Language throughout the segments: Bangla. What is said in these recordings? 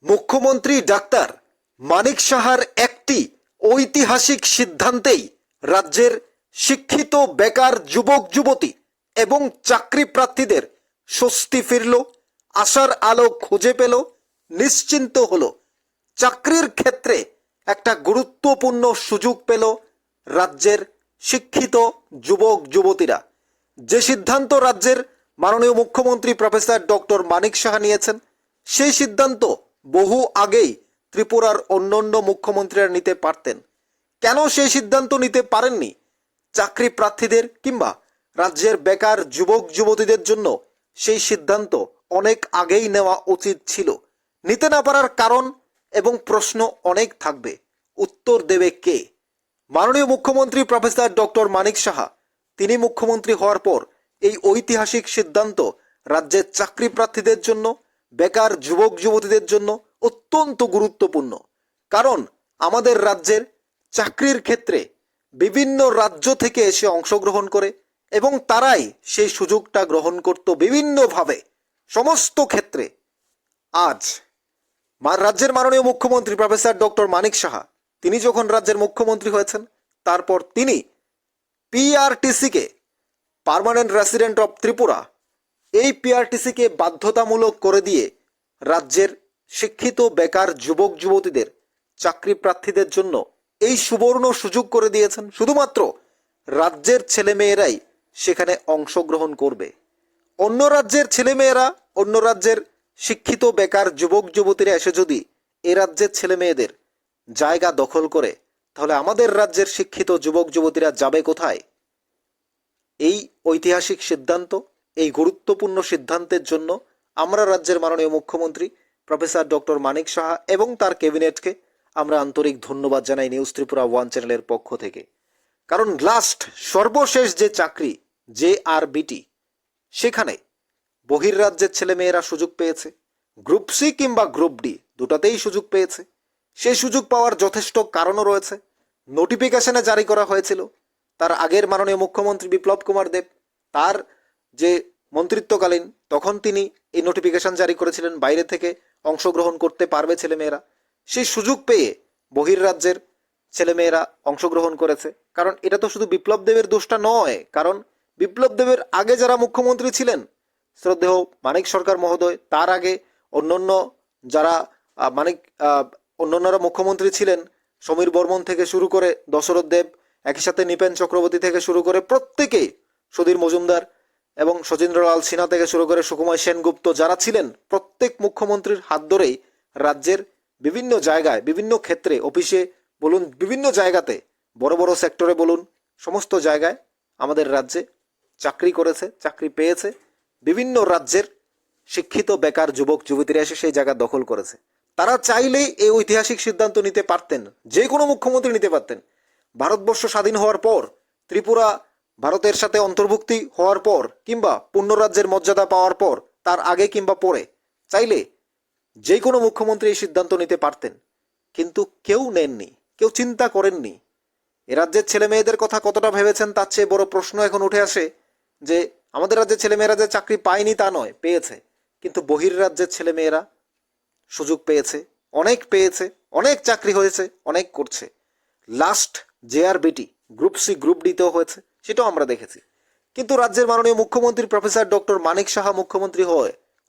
মুখ্যমন্ত্রী ডাক্তার মানিক সাহার একটি ঐতিহাসিক সিদ্ধান্তেই রাজ্যের শিক্ষিত বেকার যুবক যুবতী এবং চাকরি প্রার্থীদের স্বস্তি ফিরল, আশার আলো খুঁজে পেল, নিশ্চিন্ত হলো। চাকরির ক্ষেত্রে একটা গুরুত্বপূর্ণ সুযোগ পেল রাজ্যের শিক্ষিত যুবক যুবতীরা। যে সিদ্ধান্ত রাজ্যের মাননীয় মুখ্যমন্ত্রী প্রফেসর ডক্টর মানিক সাহা নিয়েছেন, সেই সিদ্ধান্ত বহু আগেই ত্রিপুরার অন্যান্য মুখ্যমন্ত্রীরা নিতে পারতেন। কেন সেই সিদ্ধান্ত নিতে পারেননি? চাকরি প্রার্থীদের কিংবা রাজ্যের বেকার যুবক যুবতীদের জন্য সেই সিদ্ধান্ত অনেক আগেই নেওয়া উচিত ছিল। নিতে না পারার কারণ এবং প্রশ্ন অনেক থাকবে, উত্তর দেবে কে? মাননীয় মুখ্যমন্ত্রী প্রফেসর ডক্টর মানিক সাহা তিনি মুখ্যমন্ত্রী হওয়ার পর এই ঐতিহাসিক সিদ্ধান্ত রাজ্যের চাকরি প্রার্থীদের জন্য, বেকার যুবক যুবতীদের জন্য অত্যন্ত গুরুত্বপূর্ণ। কারণ আমাদের রাজ্যের চাকরির ক্ষেত্রে বিভিন্ন রাজ্য থেকে এসে অংশগ্রহণ করে এবং তারাই সেই সুযোগটা গ্রহণ করত বিভিন্নভাবে সমস্ত ক্ষেত্রে। আজ রাজ্যের মাননীয় মুখ্যমন্ত্রী প্রফেসর ডক্টর মানিক সাহা তিনি যখন রাজ্যের মুখ্যমন্ত্রী হয়েছেন, তারপর তিনি পিআরটিসিকে, পার্মানেন্ট রেসিডেন্ট অফ ত্রিপুরা, এই পিআরটিসিকে বাধ্যতামূলক করে দিয়ে রাজ্যের শিক্ষিত বেকার যুবক যুবতীদের, চাকরি প্রার্থীদের জন্য এই সুবর্ণ সুযোগ করে দিয়েছেন। শুধুমাত্র রাজ্যের ছেলেমেয়েরাই সেখানে অংশগ্রহণ করবে। অন্য রাজ্যের ছেলেমেয়েরা, অন্য রাজ্যের শিক্ষিত বেকার যুবক যুবতীরা এসে যদি এ রাজ্যের ছেলেমেয়েদের জায়গা দখল করে, তাহলে আমাদের রাজ্যের শিক্ষিত যুবক যুবতীরা যাবে কোথায়? এই ঐতিহাসিক সিদ্ধান্ত, এই গুরুত্বপূর্ণ সিদ্ধান্তের জন্য আমরা রাজ্যের মাননীয় মুখ্যমন্ত্রী প্রফেসর ডক্টর মানিক সাহা এবং তার ক্যাবিনেটকে আমরা আন্তরিক ধন্যবাদ জানাই নিউজ ত্রিপুরা ওয়ান চ্যানেলের পক্ষ থেকে। কারণ সর্বশেষ যে চাকরি JRBT, সেখানে বহির্রাজ্যের ছেলেমেয়েরা সুযোগ পেয়েছে। গ্রুপ সি কিংবা গ্রুপ ডি দুটাতেই সুযোগ পেয়েছে। সেই সুযোগ পাওয়ার যথেষ্ট কারণও রয়েছে। নোটিফিকেশনে জারি করা হয়েছিল তার আগের মাননীয় মুখ্যমন্ত্রী বিপ্লব কুমার দেব, তার যে মন্ত্রিত্বকালীন, তখন তিনি এই নোটিফিকেশন জারি করেছিলেন বাইরে থেকে অংশগ্রহণ করতে পারবে ছেলেমেয়েরা। সেই সুযোগ পেয়ে বহির্রাজ্যের ছেলেমেয়েরা অংশগ্রহণ করেছে। কারণ এটা তো শুধু বিপ্লব দেবের দোষটা নয়, কারণ বিপ্লব দেবের আগে যারা মুখ্যমন্ত্রী ছিলেন, শ্রদ্ধেয় মানিক সরকার মহোদয়, তার আগে অন্যান্য যারা অন্যান্যরা মুখ্যমন্ত্রী ছিলেন, সমীর বর্মন থেকে শুরু করে দশরথ দেব, একই সাথে নৃপেন চক্রবর্তী থেকে শুরু করে প্রত্যেকেই, সুধীর মজুমদার এবং সচিন্দ্রলাল সিনহা থেকে শুরু করে সুকুমার সেনগুপ্ত যারা ছিলেন, প্রত্যেক মুখ্যমন্ত্রীর হাত ধরেই রাজ্যের বিভিন্ন জায়গায়, বিভিন্ন ক্ষেত্রে, অফিসে বলুন, বিভিন্ন জায়গাতে, বড় বড় সেক্টরে বলুন, সমস্ত জায়গায় আমাদের রাজ্যে চাকরি করেছে, চাকরি পেয়েছে। বিভিন্ন রাজ্যের শিক্ষিত বেকার যুবক যুবতীরা এসে সেই জায়গা দখল করেছে। তারা চাইলেই এই ঐতিহাসিক সিদ্ধান্ত নিতে পারতেন, যে কোনো মুখ্যমন্ত্রী নিতে পারতেন। ভারতবর্ষ স্বাধীন হওয়ার পর, ত্রিপুরা ভারতের সাথে অন্তর্ভুক্তি হওয়ার পর, কিংবা পূর্ণ রাজ্যের মর্যাদা পাওয়ার পর, তার আগে কিংবা পরে, চাইলে যে কোনো মুখ্যমন্ত্রী এই সিদ্ধান্ত নিতে পারতেন। কিন্তু কেউ নেননি, কেউ চিন্তা করেননি। এ রাজ্যের ছেলে মেয়েদের কথা কতটা ভেবেছেন, তার চেয়ে বড় প্রশ্ন এখন উঠে আসে যে আমাদের রাজ্যের ছেলেমেয়েরা যে চাকরি পায়নি তা নয়, পেয়েছে। কিন্তু বহির্রাজ্যের ছেলেমেয়েরা সুযোগ পেয়েছে, অনেক পেয়েছে, অনেক চাকরি হয়েছে, অনেক করছে। Last JRBT group C group ডিতেও হয়েছে, সেটাও আমরা দেখেছি। কিন্তু রাজ্যের মাননীয় মুখ্যমন্ত্রী প্রফেসর ডক্টর মানিক সাহা মুখ্যমন্ত্রী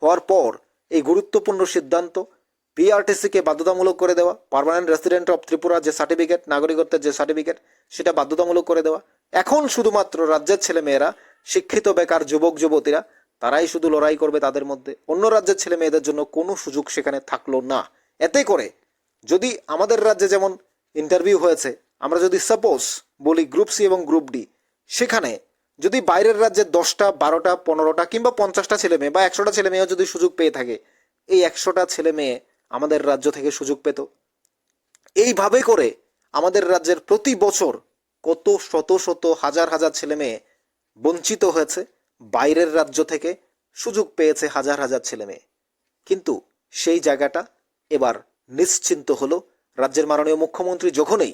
হওয়ার পর এই গুরুত্বপূর্ণ সিদ্ধান্ত পিআরটিসিকে বাধ্যতামূলক করে দেওয়া, পার্মানেন্ট রেসিডেন্ট অফ ত্রিপুরা যে সার্টিফিকেট, নাগরিকত্বের যে সার্টিফিকেট, সেটা বাধ্যতামূলক করে দেওয়া। এখন শুধুমাত্র রাজ্যের ছেলেমেয়েরা, শিক্ষিত বেকার যুবক যুবতীরা, তারাই শুধু লড়াই করবে তাদের মধ্যে। অন্য রাজ্যের ছেলে মেয়েদের জন্য কোনো সুযোগ সেখানে থাকলো না। এতে করে যদি আমাদের রাজ্যে যেমন ইন্টারভিউ হয়েছে, আমরা যদি সাপোজ বলি গ্রুপ সি এবং গ্রুপ ডি, সেখানে যদি বাইরের রাজ্যের 10টা 12টা 15টা কিংবা 50টা ছেলে মেয়ে বা 100টা ছেলে মেয়েও যদি সুযোগ পেয়ে থাকে, এই 100টা ছেলে মেয়ে আমাদের রাজ্য থেকে সুযোগ পেত। এইভাবে করে আমাদের রাজ্যের প্রতি বছর কত শত শত হাজার হাজার ছেলে মেয়ে বঞ্চিত হয়েছে, বাইরের রাজ্য থেকে সুযোগ পেয়েছে হাজার হাজার ছেলে মেয়ে। কিন্তু সেই জায়গাটা এবার নিশ্চিন্ত হলো রাজ্যের মাননীয় মুখ্যমন্ত্রী যখনই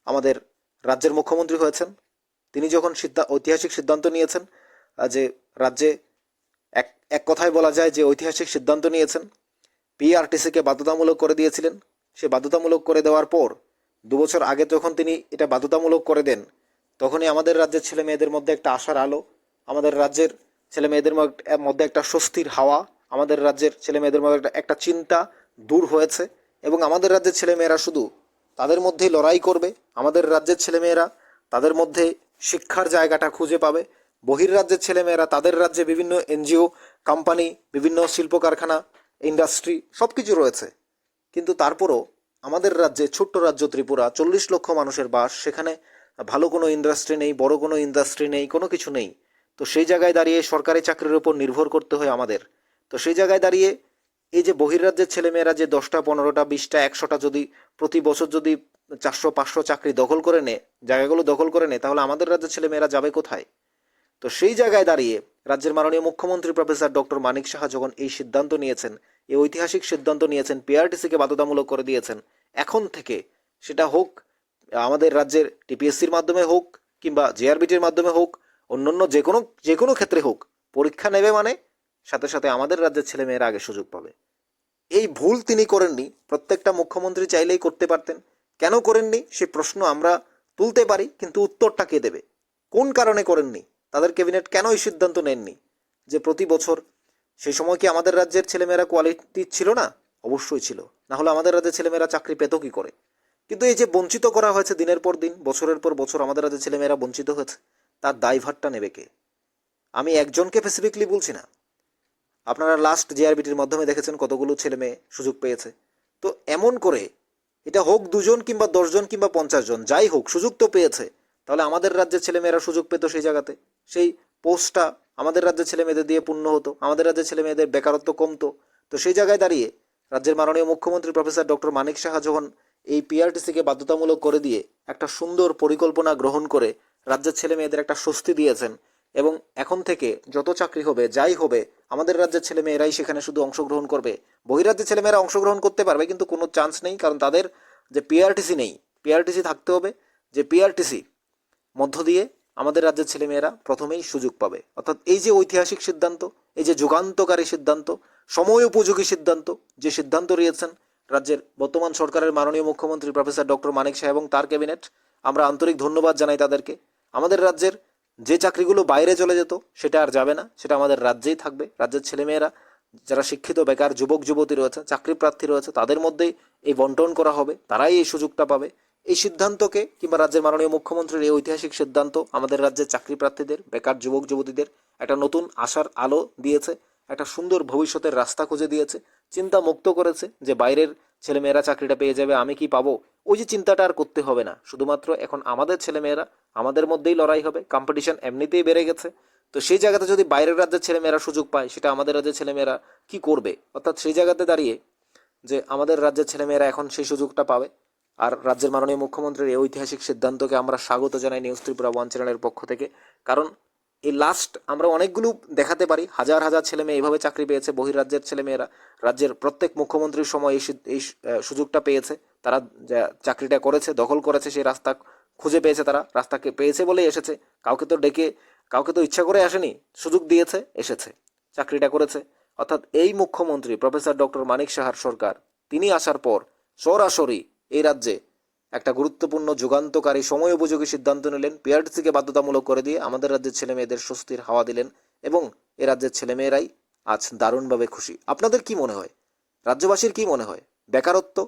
আমাদের রাজ্যের মুখ্যমন্ত্রী হয়েছেন। তিনি যখন ঐতিহাসিক সিদ্ধান্ত নিয়েছেন, যে রাজ্যে এক কথায় বলা যায় যে ঐতিহাসিক সিদ্ধান্ত নিয়েছেন পিআরটিসিকে বাধ্যতামূলক করে দিয়েছিলেন। সে বাধ্যতামূলক করে দেওয়ার পর 2 বছর আগে যখন তিনি এটা বাধ্যতামূলক করে দেন, তখনই আমাদের রাজ্যের ছেলে মেয়েদের মধ্যে একটা আশার আলো, আমাদের রাজ্যের ছেলে মেয়েদের মধ্যে একটা স্বস্তির হাওয়া, আমাদের রাজ্যের ছেলে মেয়েদের মধ্যে একটা চিন্তা দূর হয়েছে। এবং আমাদের রাজ্যের ছেলেমেয়েরা শুধু তাদের মধ্যেই লড়াই করবে, আমাদের রাজ্যের ছেলেমেয়েরা তাদের মধ্যে শিক্ষার জায়গাটা খুঁজে পাবে। বহির্রাজ্যের ছেলেমেয়েরা তাদের রাজ্যে বিভিন্ন এনজিও, কোম্পানি, বিভিন্ন শিল্প কারখানা, ইন্ডাস্ট্রি সব কিছু রয়েছে, কিন্তু তারপরও আমাদের রাজ্যে, ছোট্ট রাজ্য ত্রিপুরা, 40 লক্ষ মানুষের বাস, সেখানে ভালো কোনো ইন্ডাস্ট্রি নেই, বড় কোনো ইন্ডাস্ট্রি নেই, কোনো কিছু নেই। তো সেই জায়গায় দাঁড়িয়ে সরকারি চাকরির উপর নির্ভর করতে হয় আমাদের। তো সেই জায়গায় দাঁড়িয়ে এই যে বহির্রাজ্যের ছেলেমেয়েরা যে 10টা, 15টা, 20টা, 100টা যদি প্রতি বছর যদি 400-500 চাকরি দখল করে নেয়, জায়গাগুলো দখল করে নেয়, তাহলে আমাদের রাজ্যের ছেলেমেয়েরা যাবে কোথায়? তো সেই জায়গায় দাঁড়িয়ে রাজ্যের মাননীয় মুখ্যমন্ত্রী প্রফেসর ডক্টর মানিক সাহা যখন এই সিদ্ধান্ত নিয়েছেন, এই ঐতিহাসিক সিদ্ধান্ত নিয়েছেন, পিআরটিসিকে বাধ্যতামূলক করে দিয়েছেন, এখন থেকে সেটা হোক আমাদের রাজ্যের টিপিএসসির মাধ্যমে হোক কিংবা জেআরবিটির মাধ্যমে হোক, অন্যান্য যে কোনো ক্ষেত্রে হোক, পরীক্ষা নেবে মানে সাথে সাথে আমাদের রাজ্যের ছেলেমেয়েরা আগে সুযোগ পাবে। এই ভুল তিনি করেননি, প্রত্যেকটা মুখ্যমন্ত্রী চাইলেই করতে পারতেন। কেন করেননি সে প্রশ্ন আমরা তুলতে পারি, কিন্তু উত্তরটা কে দেবে? কোন কারণে করেননি? তাদের ক্যাবিনেট কেন এই সিদ্ধান্ত নেননি যে প্রতি বছর? সেই সময় কি আমাদের রাজ্যের ছেলেমেয়েরা কোয়ালিটি ছিল না? অবশ্যই ছিল, না হলে আমাদের রাজ্যের ছেলেমেয়েরা চাকরি পেত কি করে? কিন্তু এই যে বঞ্চিত করা হয়েছে দিনের পর দিন, বছরের পর বছর আমাদের রাজ্যের ছেলেমেয়েরা বঞ্চিত হয়েছে, তার দায়ভারটা নেবে কে? আমি একজনকে স্পেসিফিকলি বলছি না। আপনারা লাস্ট জেআরবিটির মাধ্যমে দেখেছেন কতগুলো ছেলে মেয়ে সুযোগ পেয়েছে। তো এমন করে এটা হোক 2 জন কিংবা 10 জন কিংবা 50 জন, যাই হোক সুযোগ তো পেয়েছে, তাহলে আমাদের রাজ্যের ছেলেমেয়েরা সুযোগ পেত সেই জায়গাতে, সেই পোস্টটা আমাদের রাজ্যের ছেলে মেয়েদের দিয়ে পূর্ণ হতো, আমাদের রাজ্যের ছেলে মেয়েদের বেকারত্ব কমতো। তো সেই জায়গায় দাঁড়িয়ে রাজ্যের মাননীয় মুখ্যমন্ত্রী প্রফেসর ডক্টর মানিক সাহা যখন এই পিআরটিসিকে বাধ্যতামূলক করে দিয়ে একটা সুন্দর পরিকল্পনা গ্রহণ করে রাজ্যের ছেলে মেয়েদের একটা স্বস্তি দিয়েছেন, এবং এখন থেকে যত চাকরি হবে, যাই হবে, আমাদের রাজ্যের ছেলে মেয়েরাই সেখানে শুধু অংশগ্রহণ করবে। বহিরাজ্যের ছেলেমেয়েরা অংশগ্রহণ করতে পারবে, কিন্তু কোনো চান্স নেই, কারণ তাদের যে পিআরটিসি নেই। পিআরটিসি থাকতে হবে, যে পিআরটিসি মধ্য দিয়ে আমাদের রাজ্যের ছেলেমেয়েরা প্রথমেই সুযোগ পাবে। অর্থাৎ এই যে ঐতিহাসিক সিদ্ধান্ত, এই যে যুগান্তকারী সিদ্ধান্ত, সময় উপযোগী সিদ্ধান্ত, যে সিদ্ধান্ত নিয়েছেন রাজ্যের বর্তমান সরকারের মাননীয় মুখ্যমন্ত্রী প্রফেসর ডক্টর মানিক সাহা এবং তার ক্যাবিনেট, আমরা আন্তরিক ধন্যবাদ জানাই তাদেরকে। আমাদের রাজ্যের যে চাকরিগুলো বাইরে চলে যেত সেটা আর যাবে না, সেটা আমাদের রাজ্যেই থাকবে। রাজ্যের ছেলেমেয়েরা যারা শিক্ষিত বেকার যুবক যুবতী রয়েছে, চাকরি প্রার্থী রয়েছে, তাদের মধ্যেই এই বন্টন করা হবে, তারাই এই সুযোগটা পাবে। এই সিদ্ধান্তকে কিংবা রাজ্যের মাননীয় মুখ্যমন্ত্রীর এই ঐতিহাসিক সিদ্ধান্ত আমাদের রাজ্যের চাকরি প্রার্থীদের, বেকার যুবক যুবতীদের একটা নতুন আশার আলো দিয়েছে, একটা সুন্দর ভবিষ্যতের রাস্তা খুঁজে দিয়েছে, চিন্তা মুক্ত করেছে যে বাইরের ছেলেমেয়েরা চাকরিটা পেয়ে যাবে, আমি কি পাবো, ওই যে চিন্তাটা আর করতে হবে না। শুধুমাত্র এখন আমাদের ছেলেমেয়েরা, আমাদের মধ্যেই লড়াই হবে, কম্পিটিশন এমনিতেই বেড়ে গেছে। তো সেই জায়গাতে যদি বাইরের রাজ্যের ছেলেমেয়েরা সুযোগ পায়, সেটা আমাদের রাজ্যের ছেলেমেয়েরা কি করবে? অর্থাৎ সেই জায়গাতে দাঁড়িয়ে যে আমাদের রাজ্যের ছেলেমেয়েরা এখন সেই সুযোগটা পাবে। আর রাজ্যের মাননীয় মুখ্যমন্ত্রীর এই ঐতিহাসিক সিদ্ধান্তকে আমরা স্বাগত জানাই নিউজ ত্রিপুরা 1 চ্যানেলের পক্ষ থেকে। কারণ এই লাস্ট আমরা অনেকগুলো দেখাতে পারি, হাজার হাজার ছেলে মেয়ে এইভাবে চাকরি পেয়েছে। বহির্রাজ্যের ছেলেমেয়েরা রাজ্যের প্রত্যেক মুখ্যমন্ত্রীর সময় এই সুযোগটা পেয়েছে, তারা চাকরিটা করেছে, দখল করেছে, সেই রাস্তা খুঁজে পেয়েছে, তারা রাস্তাকে পেয়েছে বলেই এসেছে। কাউকে তো ইচ্ছা করে আসেনি, সুযোগ দিয়েছে, এসেছে, চাকরিটা করেছে। অর্থাৎ এই মুখ্যমন্ত্রী প্রফেসর ডক্টর মানিক সাহার সরকার, তিনি আসার পর সরাসরি এই রাজ্যে একটা গুরুত্বপূর্ণ যুগান্তকারী সময় উপযোগী সিদ্ধান্ত নিলেন। পিআরটিসিকে বাধ্যতামূলক করে দিয়ে আমাদের রাজ্যের ছেলে মেয়েদের স্বস্তির হাওয়া দিলেন, এবং এ রাজ্যের ছেলেমেয়েরাই আজ দারুণভাবে খুশি। আপনাদের কি মনে হয়? রাজ্যবাসীর কি মনে হয়? বেকারত্ব,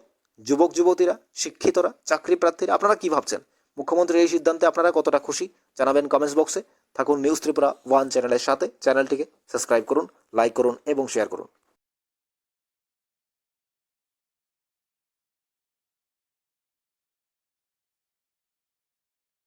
যুবক যুবতীরা, শিক্ষিতরা, চাকরি প্রার্থীরা, আপনারা কি ভাবছেন? মুখ্যমন্ত্রীর এই সিদ্ধান্তে আপনারা কতটা খুশি জানাবেন কমেন্টস বক্সে। থাকুন নিউজ ত্রিপুরা 1 চ্যানেলের সাথে। চ্যানেলটিকে সাবস্ক্রাইব করুন, লাইক করুন এবং শেয়ার করুন।